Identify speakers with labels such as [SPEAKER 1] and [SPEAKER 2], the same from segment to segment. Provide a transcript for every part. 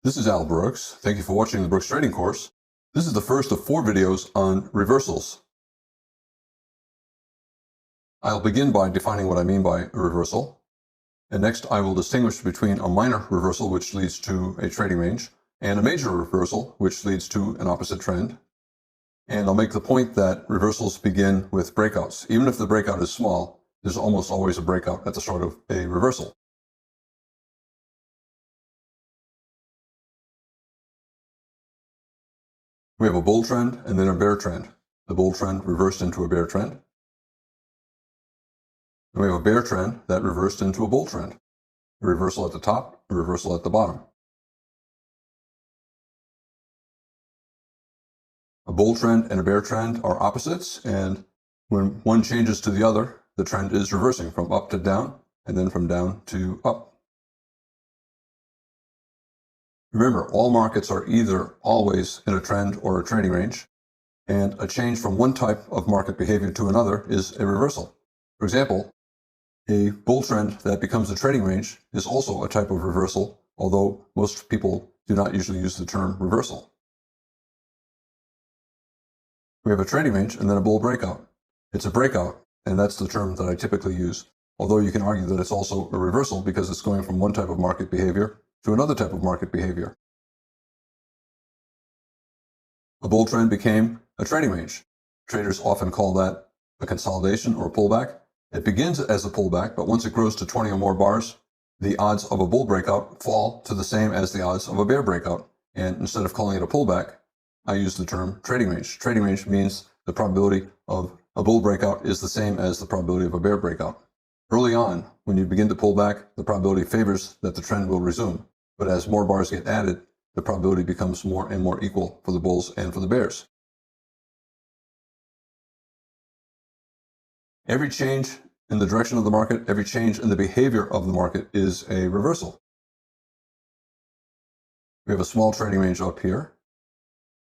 [SPEAKER 1] This is Al Brooks. Thank you for watching the Brooks Trading course. This is the first of 4 videos on reversals. I'll begin by defining what I mean by a reversal, and next I will distinguish between a minor reversal, which leads to a trading range, and a major reversal, which leads to an opposite trend. And I'll make the point that reversals begin with breakouts. Even if the breakout is small, there's almost always a breakout at the start of a reversal. We have a bull trend and then a bear trend. The bull trend reversed into a bear trend. And we have a bear trend that reversed into a bull trend. A reversal at the top, a reversal at the bottom. A bull trend and a bear trend are opposites, and when one changes to the other, the trend is reversing from up to down, and then from down to up. Remember, all markets are either always in a trend or a trading range, and a change from one type of market behavior to another is a reversal. For example, a bull trend that becomes a trading range is also a type of reversal, although most people do not usually use the term reversal. We have a trading range and then a bull breakout. It's a breakout, and that's the term that I typically use, although you can argue that it's also a reversal because it's going from one type of market behavior to another type of market behavior. A bull trend became a trading range. Traders often call that a consolidation or a pullback. It begins as a pullback, but once it grows to 20 or more bars, the odds of a bull breakout fall to the same as the odds of a bear breakout. And instead of calling it a pullback, I use the term trading range. Trading range means the probability of a bull breakout is the same as the probability of a bear breakout. Early on, when you begin to pull back, the probability favors that the trend will resume. But as more bars get added, the probability becomes more and more equal for the bulls and for the bears. Every change in the direction of the market, every change in the behavior of the market is a reversal. We have a small trading range up here,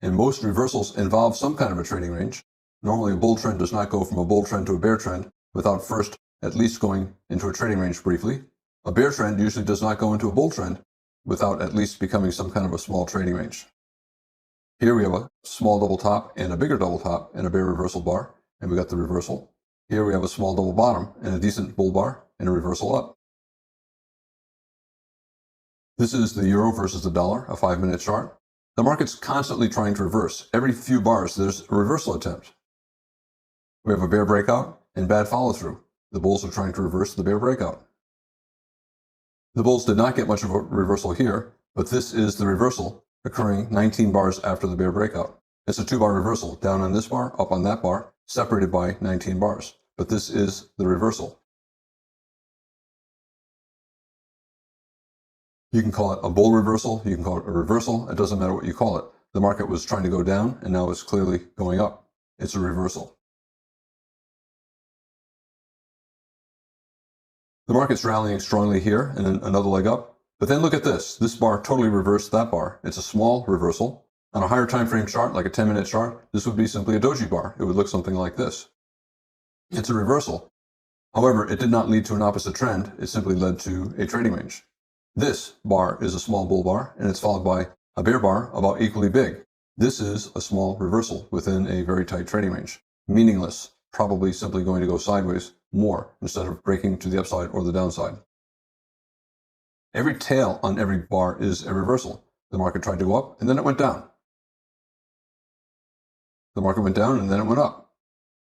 [SPEAKER 1] and most reversals involve some kind of a trading range. Normally, a bull trend does not go from a bull trend to a bear trend without first at least going into a trading range briefly. A bear trend usually does not go into a bull trend without at least becoming some kind of a small trading range. Here we have a small double top and a bigger double top and a bear reversal bar, and we got the reversal. Here we have a small double bottom and a decent bull bar and a reversal up. This is the euro versus the dollar, a 5-minute chart. The market's constantly trying to reverse. Every few bars, there's a reversal attempt. We have a bear breakout and bad follow-through. The bulls are trying to reverse the bear breakout. The bulls did not get much of a reversal here, but this is the reversal occurring 19 bars after the bear breakout. It's a 2-bar reversal, down on this bar, up on that bar, separated by 19 bars. But this is the reversal. You can call it a bull reversal, you can call it a reversal, it doesn't matter what you call it. The market was trying to go down, and now it's clearly going up. It's a reversal. The market's rallying strongly here, and then another leg up. But then look at this. This bar totally reversed that bar. It's a small reversal. On a higher time frame chart, like a 10-minute chart, this would be simply a doji bar. It would look something like this. It's a reversal. However, it did not lead to an opposite trend. It simply led to a trading range. This bar is a small bull bar, and it's followed by a bear bar about equally big. This is a small reversal within a very tight trading range. Meaningless, probably simply going to go sideways more instead of breaking to the upside or the downside. Every tail on every bar is a reversal. The market tried to go up, and then it went down. The market went down, and then it went up.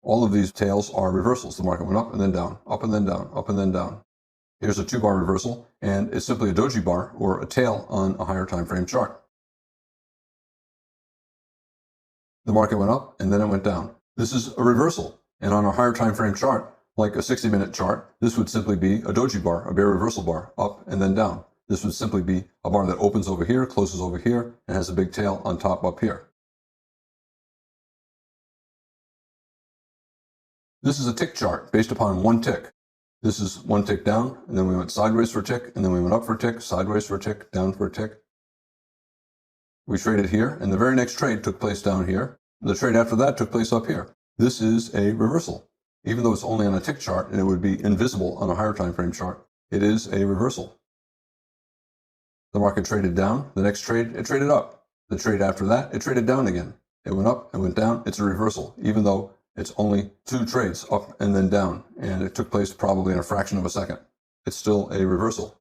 [SPEAKER 1] All of these tails are reversals. The market went up and then down, up and then down, up and then down. Here's a 2-bar reversal, and it's simply a doji bar or a tail on a higher time frame chart. The market went up and then it went down. This is a reversal, and on a higher time frame chart, like a 60-minute chart, this would simply be a doji bar, a bear reversal bar, up and then down. This would simply be a bar that opens over here, closes over here, and has a big tail on top up here. This is a tick chart based upon one tick. This is one tick down, and then we went sideways for a tick, and then we went up for a tick, sideways for a tick, down for a tick. We traded here, and the very next trade took place down here. The trade after that took place up here. This is a reversal. Even though it's only on a tick chart, and it would be invisible on a higher time frame chart, it is a reversal. The market traded down. The next trade, it traded up. The trade after that, it traded down again. It went up and went down. It's a reversal, even though it's only 2 trades up and then down, and it took place probably in a fraction of a second. It's still a reversal.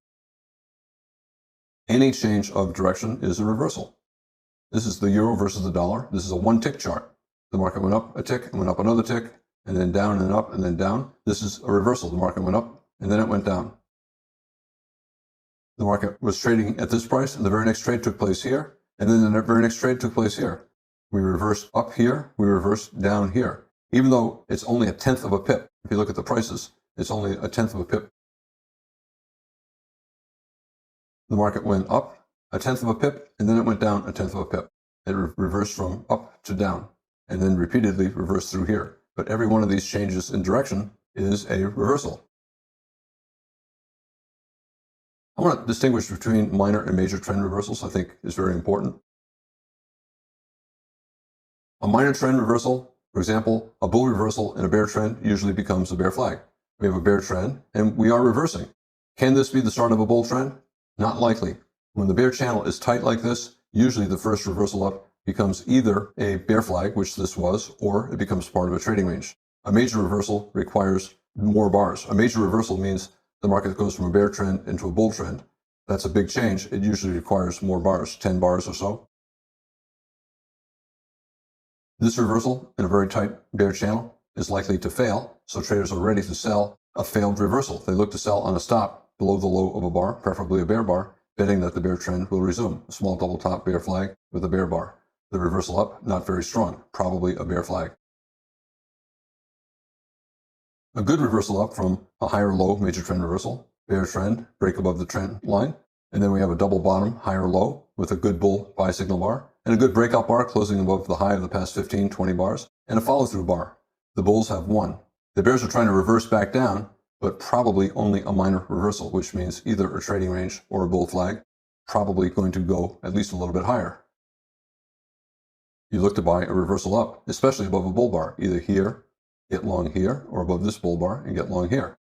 [SPEAKER 1] Any change of direction is a reversal. This is the euro versus the dollar. This is a 1-tick chart. The market went up a tick and went up another tick, and then down and up and then down. This is a reversal. The market went up and then it went down. The market was trading at this price, and the very next trade took place here, and then the very next trade took place here. We reversed up here, we reversed down here. Even though it's only 1/10 of a pip, if you look at the prices, it's only 1/10 of a pip. The market went up 1/10 of a pip, and then it went down 1/10 of a pip. It reversed from up to down, and then repeatedly reversed through here. But every one of these changes in direction is a reversal. I want to distinguish between minor and major trend reversals. I think is very important. A minor trend reversal, for example, a bull reversal in a bear trend usually becomes a bear flag. We have a bear trend and we are reversing. Can this be the start of a bull trend? Not likely. When the bear channel is tight like this, usually the first reversal up becomes either a bear flag, which this was, or it becomes part of a trading range. A major reversal requires more bars. A major reversal means the market goes from a bear trend into a bull trend. That's a big change. It usually requires more bars, 10 bars or so. This reversal in a very tight bear channel is likely to fail, so traders are ready to sell a failed reversal. They look to sell on a stop below the low of a bar, preferably a bear bar, betting that the bear trend will resume. A small double top bear flag with a bear bar. The reversal up, not very strong, probably a bear flag. A good reversal up from a higher low major trend reversal, bear trend, break above the trend line, and then we have a double bottom, higher low with a good bull buy signal bar, and a good breakout bar closing above the high of the past 15, 20 bars, and a follow-through bar. The bulls have won. The bears are trying to reverse back down, but probably only a minor reversal, which means either a trading range or a bull flag, probably going to go at least a little bit higher. You look to buy a reversal up, especially above a bull bar, either here, get long here, or above this bull bar and get long here.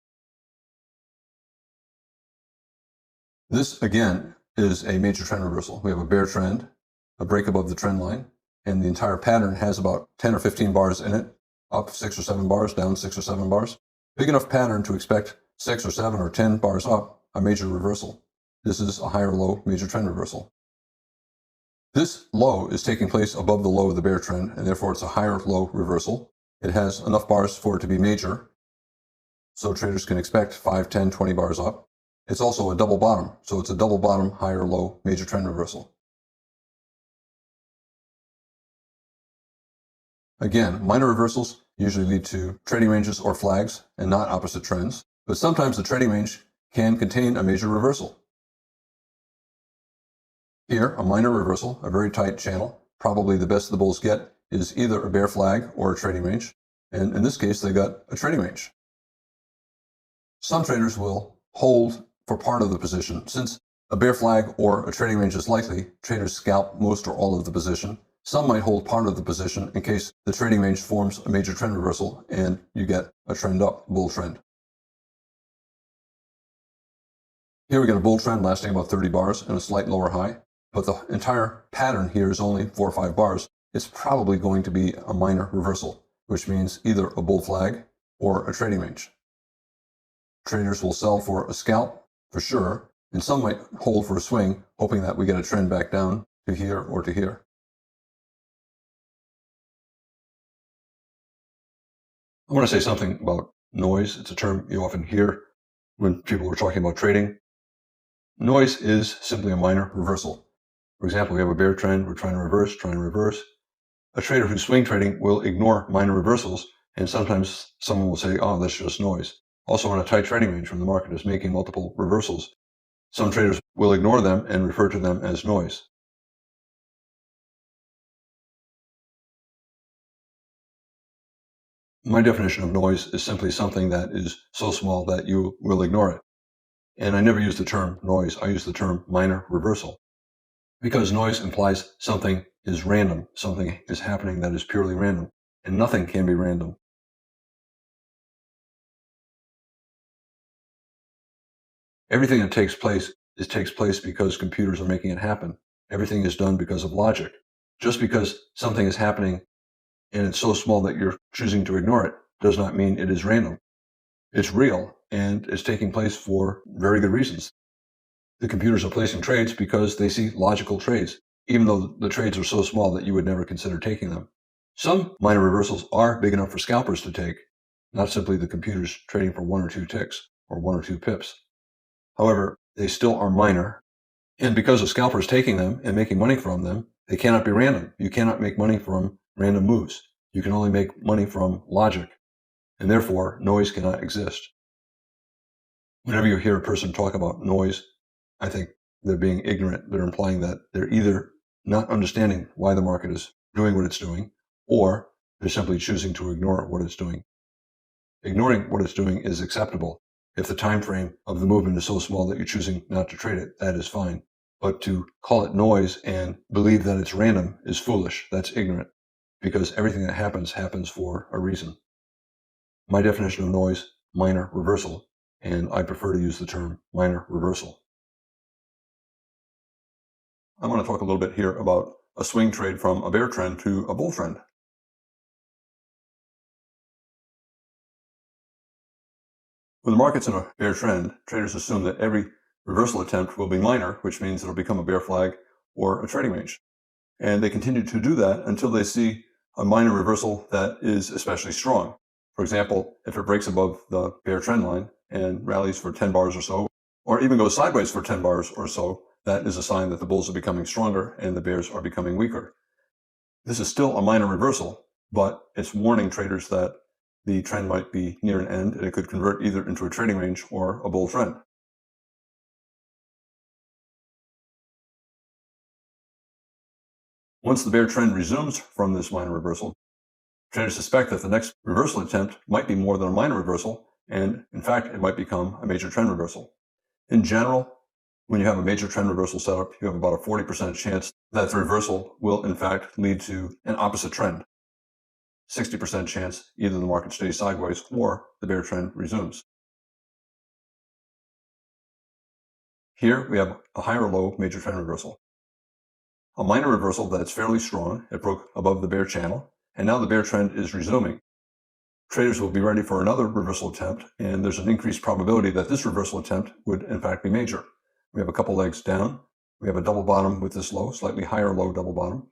[SPEAKER 1] This, again, is a major trend reversal. We have a bear trend, a break above the trend line, and the entire pattern has about 10 or 15 bars in it, up 6 or 7 bars, down 6 or 7 bars. Big enough pattern to expect 6 or 7 or 10 bars up, a major reversal. This is a higher low major trend reversal. This low is taking place above the low of the bear trend, and therefore it's a higher low reversal. It has enough bars for it to be major, so traders can expect 5, 10, 20 bars up. It's also a double bottom, so it's a double bottom, higher low major trend reversal. Again, minor reversals usually lead to trading ranges or flags and not opposite trends, but sometimes the trading range can contain a major reversal. Here, a minor reversal, a very tight channel, probably the best the bulls get is either a bear flag or a trading range, and in this case they got a trading range. Some traders will hold for part of the position. Since a bear flag or a trading range is likely, traders scalp most or all of the position. Some might hold part of the position in case the trading range forms a major trend reversal and you get a trend up, bull trend. Here we get a bull trend lasting about 30 bars and a slight lower high, but the entire pattern here is only 4 or 5 bars. It's probably going to be a minor reversal, which means either a bull flag or a trading range. Traders will sell for a scalp, for sure, and some might hold for a swing, hoping that we get a trend back down to here or to here. I want to say something about noise. It's a term you often hear when people are talking about trading. Noise is simply a minor reversal. For example, we have a bear trend, we're trying to reverse. A trader who's swing trading will ignore minor reversals, and sometimes someone will say, oh, that's just noise. Also, on a tight trading range when the market is making multiple reversals, some traders will ignore them and refer to them as noise. My definition of noise is simply something that is so small that you will ignore it. And I never use the term noise, I use the term minor reversal. Because noise implies something is random, something is happening that is purely random, and nothing can be random. Everything that takes place it takes place because computers are making it happen. Everything is done because of logic. Just because something is happening and it's so small that you're choosing to ignore it does not mean it is random. It's real and it's taking place for very good reasons. The computers are placing trades because they see logical trades, even though the trades are so small that you would never consider taking them. Some minor reversals are big enough for scalpers to take, not simply the computers trading for 1 or 2 ticks or 1 or 2 pips. However, they still are minor, and because a scalper is taking them and making money from them, they cannot be random. You cannot make money from random moves. You can only make money from logic, and therefore noise cannot exist. Whenever you hear a person talk about noise, I think they're being ignorant. They're implying that they're either not understanding why the market is doing what it's doing, or they're simply choosing to ignore what it's doing. Ignoring what it's doing is acceptable. If the time frame of the movement is so small that you're choosing not to trade it, that is fine. But to call it noise and believe that it's random is foolish. That's ignorant, because everything that happens for a reason. My definition of noise, minor reversal, and I prefer to use the term minor reversal. I want to talk a little bit here about a swing trade from a bear trend to a bull trend. When the market's in a bear trend, traders assume that every reversal attempt will be minor, which means it'll become a bear flag or a trading range. And they continue to do that until they see a minor reversal that is especially strong. For example, if it breaks above the bear trend line and rallies for 10 bars or so, or even goes sideways for 10 bars or so, that is a sign that the bulls are becoming stronger and the bears are becoming weaker. This is still a minor reversal, but it's warning traders that the trend might be near an end and it could convert either into a trading range or a bull trend. Once the bear trend resumes from this minor reversal, traders suspect that the next reversal attempt might be more than a minor reversal, and in fact, it might become a major trend reversal. In general, when you have a major trend reversal setup, you have about a 40% chance that the reversal will in fact lead to an opposite trend. 60% chance either the market stays sideways or the bear trend resumes. Here we have a high or low major trend reversal. A minor reversal that's fairly strong. It broke above the bear channel, and now the bear trend is resuming. Traders will be ready for another reversal attempt, and there's an increased probability that this reversal attempt would in fact be major. We have a couple legs down. We have a double bottom with this low, slightly higher low double bottom,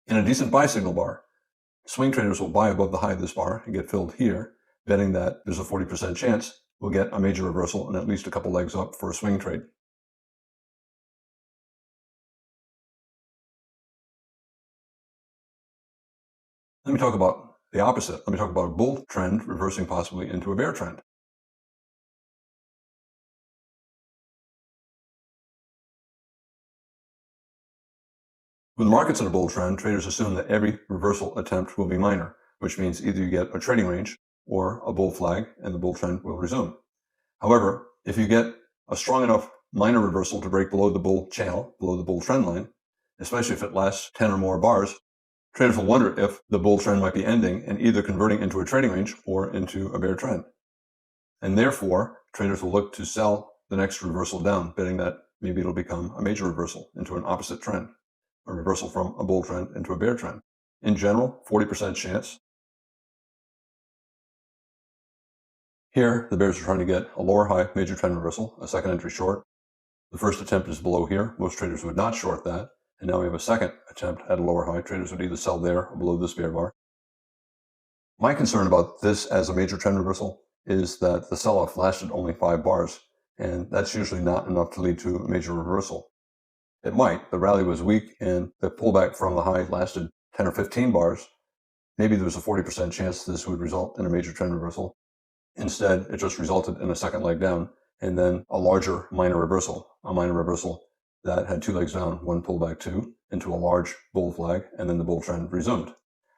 [SPEAKER 1] and a decent buy signal bar. Swing traders will buy above the high of this bar and get filled here, betting that there's a 40% chance we'll get a major reversal and at least a couple legs up for a swing trade. Let me talk about the opposite. Let me talk about a bull trend reversing possibly into a bear trend. When the market's in a bull trend, traders assume that every reversal attempt will be minor, which means either you get a trading range or a bull flag and the bull trend will resume. However, if you get a strong enough minor reversal to break below the bull channel, below the bull trend line, especially if it lasts 10 or more bars, traders will wonder if the bull trend might be ending and either converting into a trading range or into a bear trend. And therefore, traders will look to sell the next reversal down, betting that maybe it'll become a major reversal into an opposite trend, a reversal from a bull trend into a bear trend. In general, 40% chance. Here, the bears are trying to get a lower high major trend reversal, a second entry short. The first attempt is below here. Most traders would not short that. And now we have a second attempt at a lower high. Traders would either sell there or below this bear bar. My concern about this as a major trend reversal is that the sell-off lasted only 5 bars, and that's usually not enough to lead to a major reversal. It might. The rally was weak, and the pullback from the high lasted 10 or 15 bars. Maybe there was a 40% chance this would result in a major trend reversal. Instead, it just resulted in a second leg down, and then a larger minor reversal, that had 2 legs down, one pullback 2, into a large bull flag, and then the bull trend resumed.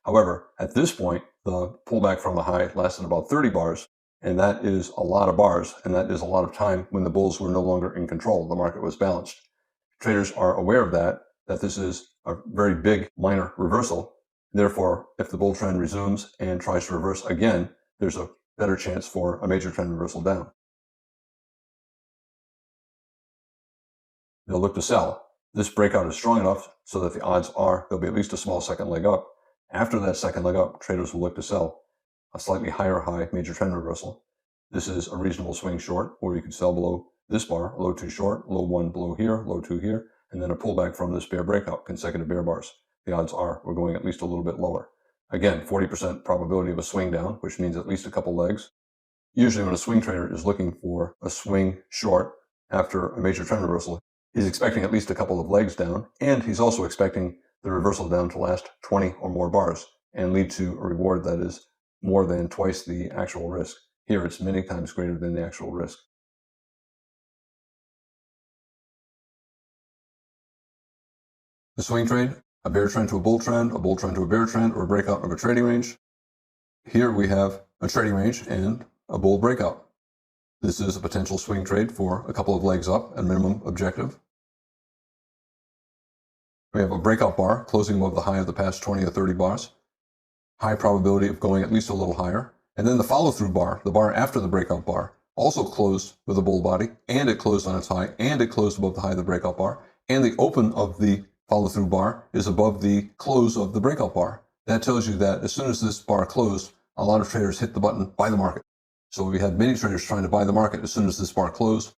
[SPEAKER 1] However, at this point, the pullback from the high lasted about 30 bars, and that is a lot of bars, and that is a lot of time when the bulls were no longer in control. The market was balanced. Traders are aware of that this is a very big minor reversal. Therefore, if the bull trend resumes and tries to reverse again, there's a better chance for a major trend reversal down. they'll look to sell. This breakout is strong enough so that the odds are there'll be at least a small second leg up. After that second leg up, traders will look to sell a slightly higher high major trend reversal. This is a reasonable swing short, or you could sell below this bar, low 2 short, low 1 below here, low 2 here, and then a pullback from this bear breakout, consecutive bear bars. The odds are we're going at least a little bit lower. Again, 40% probability of a swing down, which means at least a couple legs. Usually when a swing trader is looking for a swing short after a major trend reversal, he's expecting at least a couple of legs down, and he's also expecting the reversal down to last 20 or more bars and lead to a reward that is more than twice the actual risk. Here it's many times greater than the actual risk. The swing trade, a bear trend to a bull trend to a bear trend, or a breakout of a trading range. Here we have a trading range and a bull breakout. This is a potential swing trade for a couple of legs up at minimum objective. We have a breakout bar closing above the high of the past 20 or 30 bars. High probability of going at least a little higher. And then the follow-through bar, the bar after the breakout bar, also closed with a bull body, and it closed on its high, and it closed above the high of the breakout bar, and the open of the follow-through bar is above the close of the breakout bar. That tells you that as soon as this bar closed, a lot of traders hit the button, buy the market. So we had many traders trying to buy the market as soon as this bar closed.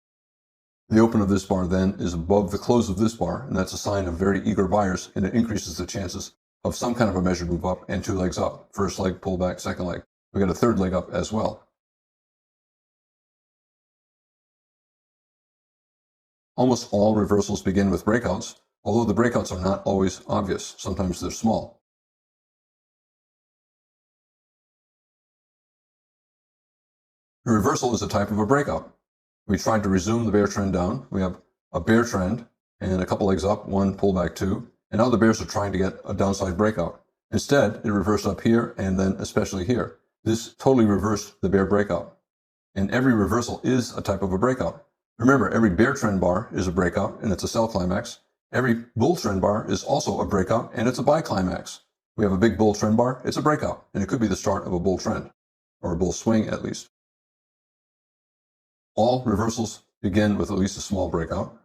[SPEAKER 1] The open of this bar then is above the close of this bar, and that's a sign of very eager buyers, and it increases the chances of some kind of a measured move up and two legs up. First leg, pullback, second leg. We got a third leg up as well. Almost all reversals begin with breakouts, although the breakouts are not always obvious. Sometimes they're small. A reversal is a type of a breakout. We tried to resume the bear trend down. We have a bear trend and a couple legs up, one pullback, two, and now the bears are trying to get a downside breakout. Instead, it reversed up here and then especially here. This totally reversed the bear breakout. And every reversal is a type of a breakout. Remember, every bear trend bar is a breakout and it's a sell climax. Every bull trend bar is also a breakout and it's a buy climax. We have a big bull trend bar, it's a breakout, and it could be the start of a bull trend, or a bull swing at least. All reversals begin with at least a small breakout.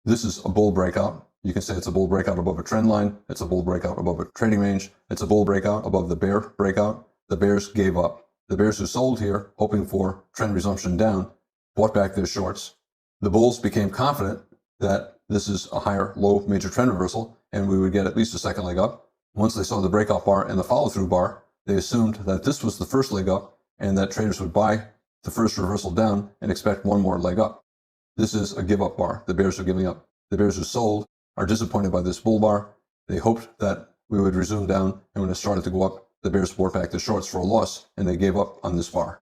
[SPEAKER 1] This is a bull breakout. You can say it's a bull breakout above a trend line. It's a bull breakout above a trading range. It's a bull breakout above the bear breakout. The bears gave up. The bears who sold here, hoping for trend resumption down, bought back their shorts. The bulls became confident that this is a higher low major trend reversal and we would get at least a second leg up. Once they saw the breakout bar and the follow-through bar, they assumed that this was the first leg up and that traders would buy the first reversal down and expect one more leg up. This is a give-up bar. The bears are giving up. The bears who sold are disappointed by this bull bar. They hoped that we would resume down, and when it started to go up, the bears bought back the shorts for a loss, and they gave up on this bar.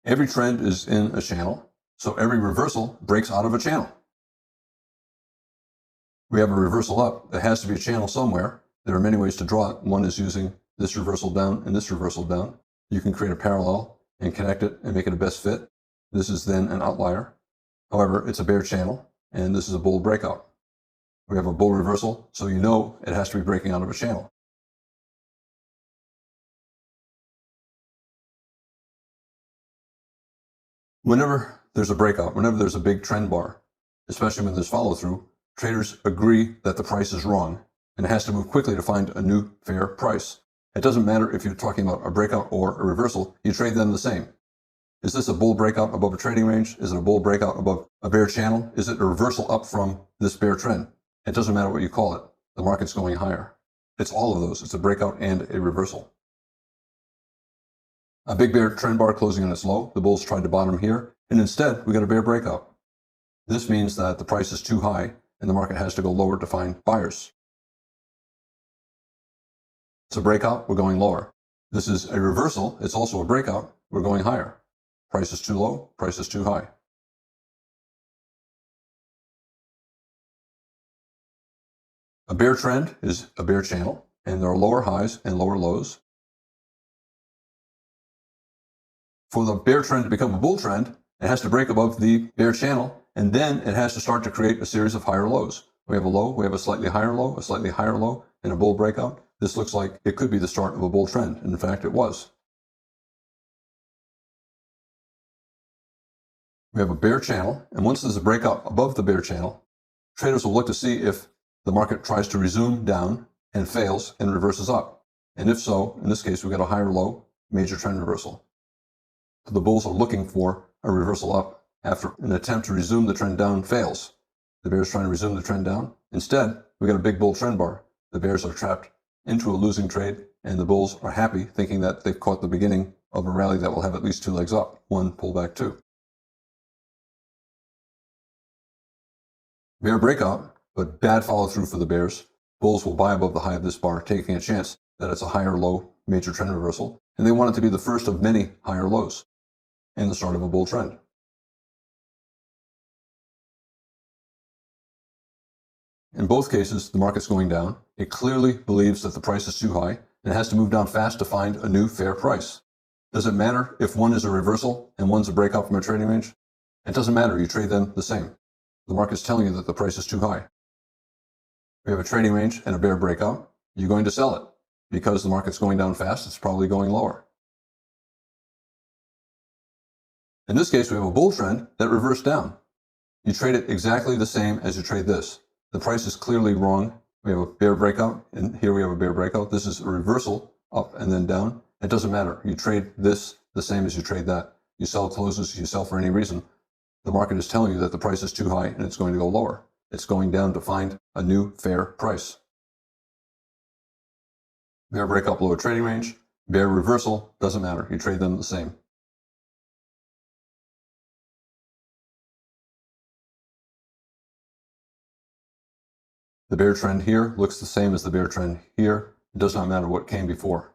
[SPEAKER 1] Every trend is in a channel, so every reversal breaks out of a channel. We have a reversal up. There has to be a channel somewhere. There are many ways to draw it. One is using this reversal down and this reversal down. You can create a parallel and connect it and make it a best fit. This is then an outlier. However, it's a bear channel, and this is a bull breakout. We have a bull reversal, so you know it has to be breaking out of a channel. Whenever there's a breakout, whenever there's a big trend bar, especially when there's follow-through, traders agree that the price is wrong, and it has to move quickly to find a new fair price. It doesn't matter if you're talking about a breakout or a reversal, you trade them the same. Is this a bull breakout above a trading range? Is it a bull breakout above a bear channel? Is it a reversal up from this bear trend? It doesn't matter what you call it. The market's going higher. It's all of those. It's a breakout and a reversal. A big bear trend bar closing on its low. The bulls tried to bottom here, and instead we got a bear breakout. This means that the price is too high, and the market has to go lower to find buyers. It's a breakout, we're going lower. This is a reversal, it's also a breakout, we're going higher. Price is too low, price is too high. A bear trend is a bear channel, and there are lower highs and lower lows. For the bear trend to become a bull trend, it has to break above the bear channel, and then it has to start to create a series of higher lows. We have a low, we have a slightly higher low, and a bull breakout. This looks like it could be the start of a bull trend, and in fact it was. We have a bear channel, and once there's a breakout above the bear channel, traders will look to see if the market tries to resume down and fails and reverses up. And if so, in this case, we got a higher low, major trend reversal. So the bulls are looking for a reversal up after an attempt to resume the trend down fails. The bears trying to resume the trend down. Instead, we got a big bull trend bar. The bears are trapped into a losing trade, and the bulls are happy, thinking that they've caught the beginning of a rally that will have at least 2 legs up, 1 pullback 2. Bear breakout, but bad follow through for the bears. Bulls will buy above the high of this bar, taking a chance that it's a higher low major trend reversal, and they want it to be the first of many higher lows and the start of a bull trend. In both cases, the market's going down. It clearly believes that the price is too high and it has to move down fast to find a new fair price. Does it matter if one is a reversal and one's a breakout from a trading range? It doesn't matter. You trade them the same. The market's telling you that the price is too high. We have a trading range and a bear breakout. You're going to sell it. Because the market's going down fast, it's probably going lower. In this case, we have a bull trend that reversed down. You trade it exactly the same as you trade this. The price is clearly wrong. We have a bear breakout, and here we have a bear breakout. This is a reversal, up and then down. It doesn't matter. You trade this the same as you trade that. You sell closes, you sell for any reason. The market is telling you that the price is too high and it's going to go lower. It's going down to find a new fair price. Bear breakup below a trading range, bear reversal, doesn't matter. You trade them the same. The bear trend here looks the same as the bear trend here. It does not matter what came before.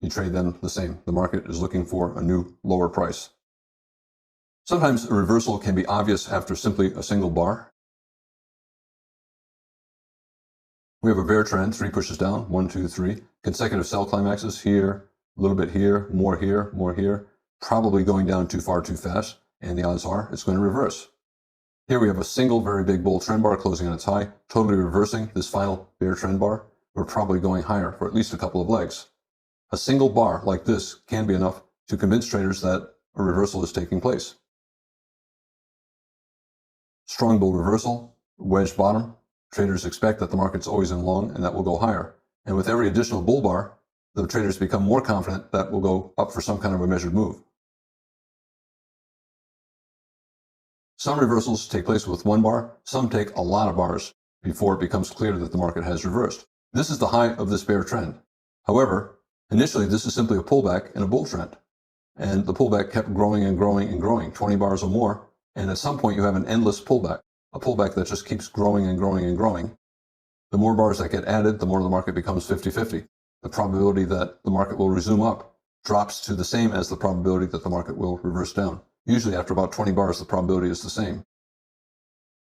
[SPEAKER 1] You trade them the same. The market is looking for a new lower price. Sometimes a reversal can be obvious after simply a single bar. We have a bear trend, 3 pushes down, 1, 2, 3. Consecutive sell climaxes here, a little bit here, more here, more here. Probably going down too far too fast, and the odds are it's going to reverse. Here we have a single very big bull trend bar closing on its high, totally reversing this final bear trend bar. We're probably going higher for at least a couple of legs. A single bar like this can be enough to convince traders that a reversal is taking place. Strong bull reversal, wedge bottom. Traders expect that the market's always in long and that will go higher. And with every additional bull bar, the traders become more confident that will go up for some kind of a measured move. Some reversals take place with 1 bar, some take a lot of bars before it becomes clear that the market has reversed. This is the high of this bear trend. However, initially this is simply a pullback in a bull trend. And the pullback kept growing and growing and growing, 20 bars or more, and at some point you have an endless pullback, a pullback that just keeps growing and growing and growing. The more bars that get added, the more the market becomes 50-50. The probability that the market will resume up drops to the same as the probability that the market will reverse down. Usually after about 20 bars, the probability is the same.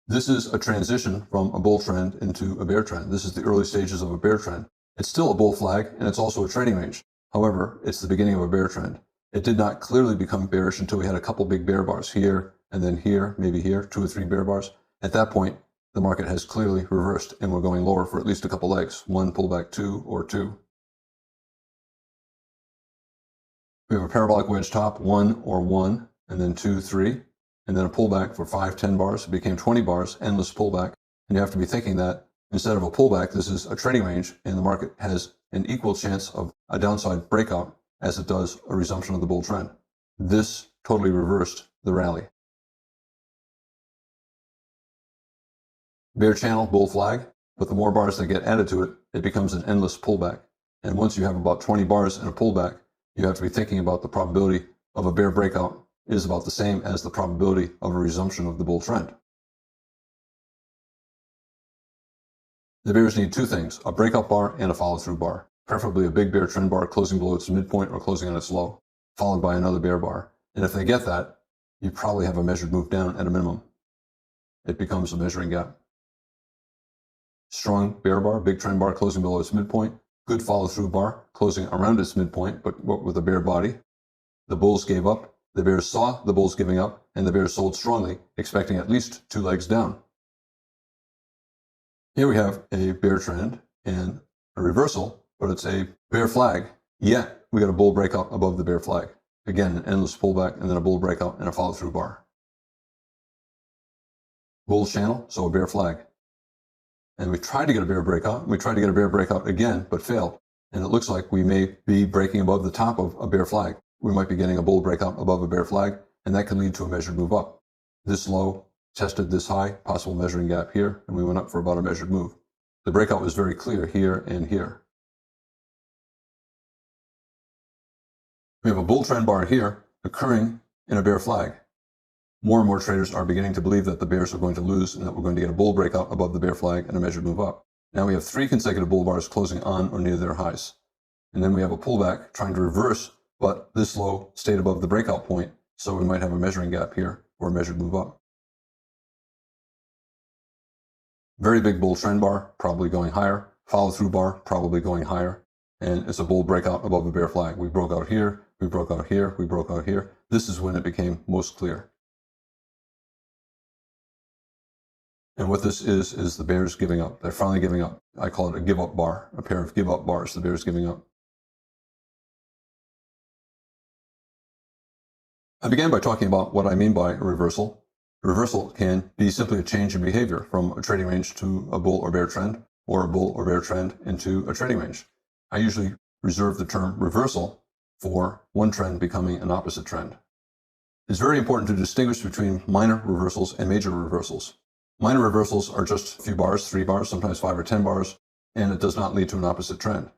[SPEAKER 1] This is a transition from a bull trend into a bear trend. This is the early stages of a bear trend. It's still a bull flag, and it's also a trading range. However, it's the beginning of a bear trend. It did not clearly become bearish until we had a couple big bear bars here, and then here, maybe here, 2 or 3 bear bars. At that point, the market has clearly reversed, and we're going lower for at least a couple legs, 1 pullback 2 or 2. We have a parabolic wedge top, 1 or 1, and then 2, 3, and then a pullback for 5, 10 bars. It became 20 bars, endless pullback. And you have to be thinking that instead of a pullback, this is a trading range, and the market has an equal chance of a downside breakout as it does a resumption of the bull trend. This totally reversed the rally. Bear channel, bull flag, but the more bars that get added to it, it becomes an endless pullback. And once you have about 20 bars in a pullback, you have to be thinking about the probability of a bear breakout is about the same as the probability of a resumption of the bull trend. The bears need 2 things, a breakout bar and a follow-through bar, preferably a big bear trend bar closing below its midpoint or closing on its low, followed by another bear bar. And if they get that, you probably have a measured move down at a minimum. It becomes a measuring gap. Strong bear bar, big trend bar closing below its midpoint, good follow-through bar closing around its midpoint but with a bear body. The bulls gave up. The bears saw the bulls giving up, and the bears sold strongly, expecting at least 2 legs down. Here we have a bear trend and a reversal, but it's a bear flag, yet we got a bull breakout above the bear flag. Again, an endless pullback, and then a bull breakout and a follow-through bar. bull channel, so a bear flag. And we tried to get a bear breakout. We tried to get a bear breakout again, but failed. And it looks like we may be breaking above the top of a bear flag. We might be getting a bull breakout above a bear flag, and that can lead to a measured move up. This low tested this high, possible measuring gap here, and we went up for about a measured move. The breakout was very clear here and here. We have a bull trend bar here occurring in a bear flag. More and more traders are beginning to believe that the bears are going to lose and that we're going to get a bull breakout above the bear flag and a measured move up. Now we have 3 consecutive bull bars closing on or near their highs. And then we have a pullback trying to reverse, but this low stayed above the breakout point, so we might have a measuring gap here or a measured move up. Very big bull trend bar, probably going higher. Follow through bar, probably going higher. And it's a bull breakout above a bear flag. We broke out here, we broke out here, we broke out here. This is when it became most clear. And what this is the bears giving up. They're finally giving up. I call it a give up bar, a pair of give up bars, the bears giving up. I began by talking about what I mean by a reversal. A reversal can be simply a change in behavior from a trading range to a bull or bear trend, or a bull or bear trend into a trading range. I usually reserve the term reversal for one trend becoming an opposite trend. It's very important to distinguish between minor reversals and major reversals. Minor reversals are just a few bars, 3 bars, sometimes 5 or 10 bars, and it does not lead to an opposite trend.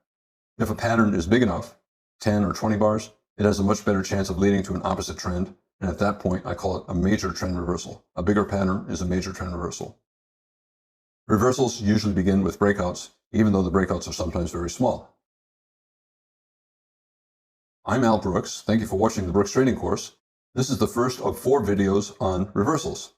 [SPEAKER 1] If a pattern is big enough, 10 or 20 bars, it has a much better chance of leading to an opposite trend, and at that point I call it a major trend reversal. A bigger pattern is a major trend reversal. Reversals usually begin with breakouts, even though the breakouts are sometimes very small. I'm Al Brooks. Thank you for watching the Brooks Trading course. This is the first of 4 videos on reversals.